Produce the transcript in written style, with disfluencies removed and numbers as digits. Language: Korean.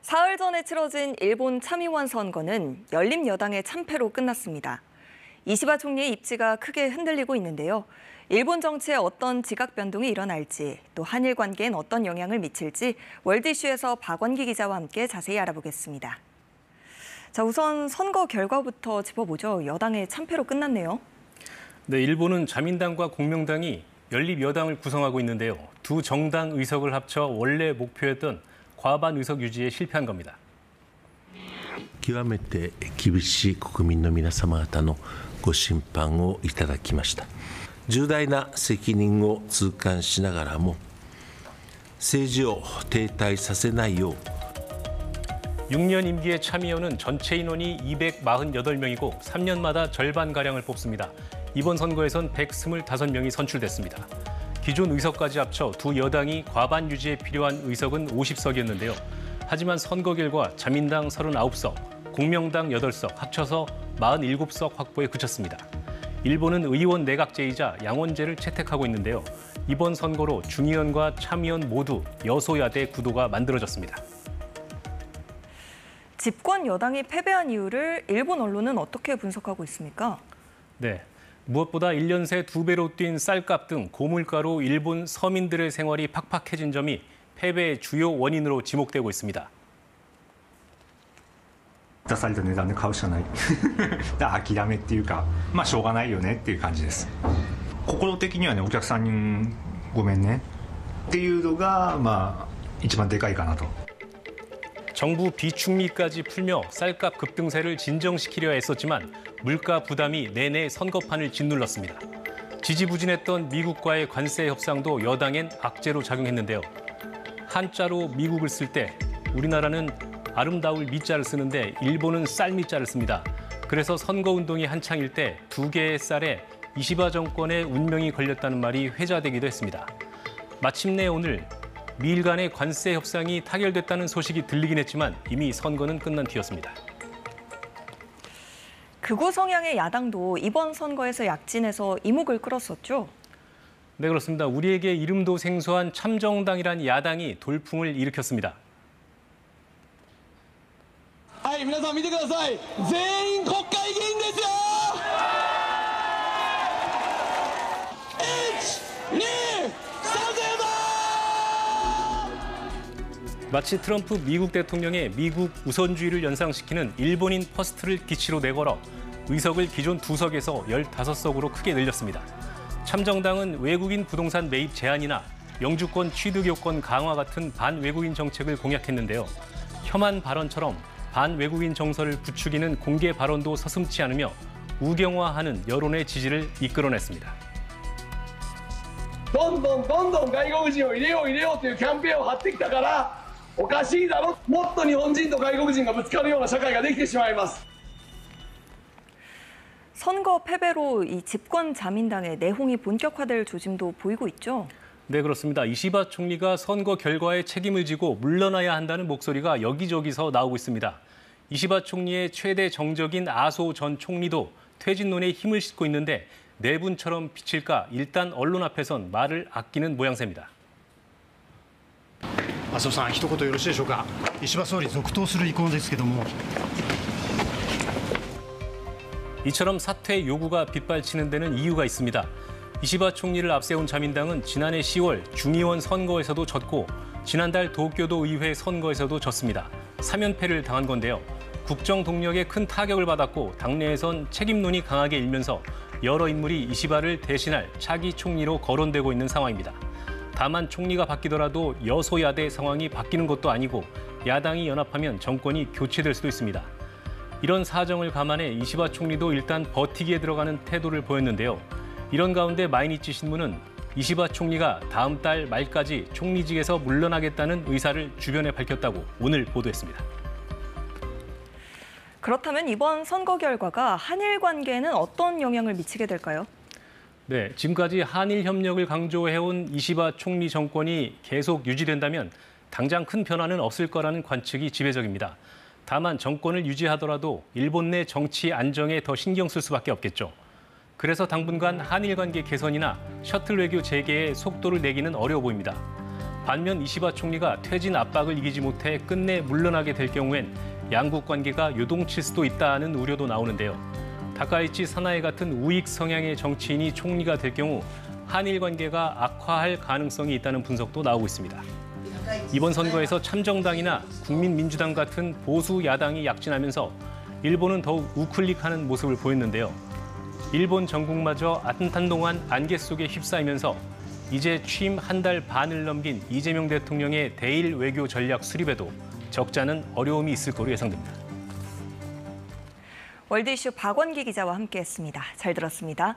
사흘 전에 치러진 일본 참의원 선거는 열린 여당의 참패로 끝났습니다. 이시바 총리의 입지가 크게 흔들리고 있는데요. 일본 정치에 어떤 지각 변동이 일어날지, 또 한일 관계엔 어떤 영향을 미칠지 월드 이슈에서 박원기 기자와 함께 자세히 알아보겠습니다. 자, 우선 선거 결과부터 짚어보죠. 여당의 참패로 끝났네요. 네, 일본은 자민당과 공명당이 연립 여당을 구성하고 있는데요. 두 정당 의석을 합쳐 원래 목표였던 과반 의석 유지에 실패한 겁니다. 極めて厳しい国民の皆様方のご審判をいただきました。重大な責任を痛感しながらも政治を停滞させないよう 6년 임기의 참의원은 전체 인원이 248명이고 3년마다 절반가량을 뽑습니다. 이번 선거에선 125명이 선출됐습니다. 기존 의석까지 합쳐 두 여당이 과반 유지에 필요한 의석은 50석이었는데요. 하지만 선거 결과 자민당 39석, 공명당 8석, 합쳐서 47석 확보에 그쳤습니다. 일본은 의원 내각제이자 양원제를 채택하고 있는데요. 이번 선거로 중의원과 참의원 모두 여소야대 구도가 만들어졌습니다. 집권 여당이 패배한 이유를 일본 언론은 어떻게 분석하고 있습니까? 네. 무엇보다 1년 새 2배로 뛴 쌀값 등 고물가로 일본 서민들의 생활이 팍팍해진 점이 패배의 주요 원인으로 지목되고 있습니다. 出された値段で買うしかない諦めっていうか、しょうがないよねっていう感じです。心的にはね、お客さんにごめんねっていうのが一番でかいかなと。 정부 비축미까지 풀며 쌀값 급등세를 진정시키려 애썼지만 물가 부담이 내내 선거판을 짓눌렀습니다. 지지부진했던 미국과의 관세 협상도 여당엔 악재로 작용했는데요. 한자로 미국을 쓸 때 우리나라는 아름다울 미자를 쓰는데 일본은 쌀미자를 씁니다. 그래서 선거운동이 한창일 때 두 개의 쌀에 이시바 정권의 운명이 걸렸다는 말이 회자되기도 했습니다. 마침내 오늘 미일 간의 관세 협상이 타결됐다는 소식이 들리긴 했지만 이미 선거는 끝난 뒤였습니다. 극우 성향의 야당도 이번 선거에서 약진해서 이목을 끌었었죠? 네, 그렇습니다. 우리에게 이름도 생소한 참정당이란 야당이 돌풍을 일으켰습니다. はい、皆さん見てください。全員国会議員ですよ。 1、2、3세 마치 트럼프 미국 대통령의 미국 우선주의를 연상시키는 일본인 퍼스트를 기치로 내걸어 의석을 기존 2석에서 15석으로 크게 늘렸습니다. 참정당은 외국인 부동산 매입 제한이나 영주권 취득 요건 강화 같은 반외국인 정책을 공약했는데요. 혐한 발언처럼 반외국인 정서를 부추기는 공개 발언도 서슴지 않으며 우경화하는 여론의 지지를 이끌어냈습니다. どんどん外国人を入れようというキャンペーンを張ってきたからおかしいだろ。もっと日本人と外国人がぶつかるような社会ができてしまいます。 선거 패배로 이 집권 자민당의 내홍이 본격화될 조짐도 보이고 있죠? 네, 그렇습니다. 이시바 총리가 선거 결과에 책임을 지고 물러나야 한다는 목소리가 여기저기서 나오고 있습니다. 이시바 총리의 최대 정적인 아소 전 총리도 퇴진론에 힘을 싣고 있는데 내분처럼 비칠까 일단 언론 앞에선 말을 아끼는 모양새입니다. 麻生さん、一言よろしいでしょうか。石破総理続投する意向ですけども。 이처럼 사퇴 요구가 빗발치는 데는 이유가 있습니다. 이시바 총리를 앞세운 자민당은 지난해 10월 중의원 선거에서도 졌고 지난달 도쿄도 의회 선거에서도 졌습니다. 3연패를 당한 건데요. 국정 동력에 큰 타격을 받았고 당내에선 책임론이 강하게 일면서 여러 인물이 이시바를 대신할 차기 총리로 거론되고 있는 상황입니다. 다만 총리가 바뀌더라도 여소야대 상황이 바뀌는 것도 아니고 야당이 연합하면 정권이 교체될 수도 있습니다. 이런 사정을 감안해 이시바 총리도 일단 버티기에 들어가는 태도를 보였는데요. 이런 가운데 마이니치 신문은 이시바 총리가 다음 달 말까지 총리직에서 물러나겠다는 의사를 주변에 밝혔다고 오늘 보도했습니다. 그렇다면 이번 선거 결과가 한일 관계에는 어떤 영향을 미치게 될까요? 네, 지금까지 한일 협력을 강조해온 이시바 총리 정권이 계속 유지된다면 당장 큰 변화는 없을 거라는 관측이 지배적입니다. 다만 정권을 유지하더라도 일본 내 정치 안정에 더 신경 쓸 수밖에 없겠죠. 그래서 당분간 한일 관계 개선이나 셔틀 외교 재개에 속도를 내기는 어려워 보입니다. 반면 이시바 총리가 퇴진 압박을 이기지 못해 끝내 물러나게 될 경우엔 양국 관계가 요동칠 수도 있다는 우려도 나오는데요. 다카이치 사나에 같은 우익 성향의 정치인이 총리가 될 경우 한일 관계가 악화할 가능성이 있다는 분석도 나오고 있습니다. 이번 선거에서 참정당이나 국민민주당 같은 보수 야당이 약진하면서 일본은 더욱 우클릭하는 모습을 보였는데요. 일본 전국마저 한동안 안개 속에 휩싸이면서 이제 취임 한 달 반을 넘긴 이재명 대통령의 대일 외교 전략 수립에도 적잖은 어려움이 있을 거로 예상됩니다. 월드 이슈 박원기 기자와 함께했습니다. 잘 들었습니다.